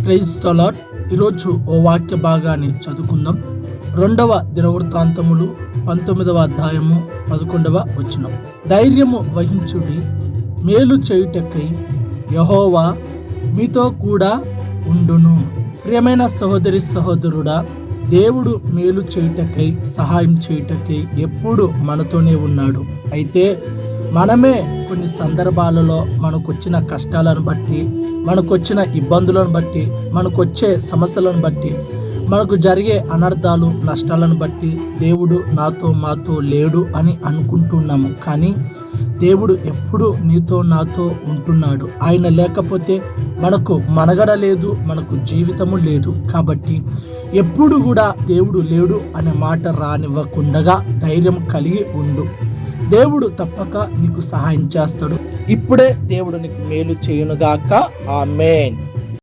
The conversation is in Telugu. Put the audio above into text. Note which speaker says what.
Speaker 1: Praise the lord. ఈరోజు ఓ వాక్య భాగాన్ని చదువుకుందాం. 2వ దినవృత్తాంతములు 19వ అధ్యాయము 11వ వచనం. ధైర్యము వహించుడి, మేలు చేయుటకై యెహోవా మీతో కూడా ఉండును. ప్రియమైన సహోదరి సహోదరుడా, దేవుడు మేలు చేయుటకై, సహాయం చేయుటకై ఎప్పుడు మనతోనే ఉన్నాడు. అయితే మనమే కొన్ని సందర్భాలలో మనకొచ్చిన కష్టాలను బట్టి, మనకొచ్చిన ఇబ్బందులను బట్టి, మనకొచ్చే సమస్యలను బట్టి, మనకు జరిగే అనర్థాలు నష్టాలను బట్టి దేవుడు మాతో లేడు అని అనుకుంటున్నాము. కానీ దేవుడు ఎప్పుడు నీతో నాతో ఉంటున్నాడు. ఆయన లేకపోతే మనకు మనుగడ లేదు, మనకు జీవితము లేదు. కాబట్టి ఎప్పుడు కూడా దేవుడు లేడు అనే మాట రానివ్వకుండా ధైర్యం కలిగి ఉండు. దేవుడు తప్పక నీకు సహాయం చేస్తాడు. ఇప్పుడే దేవుడు నీకు మేలు చేయునుగాక. ఆమేన్.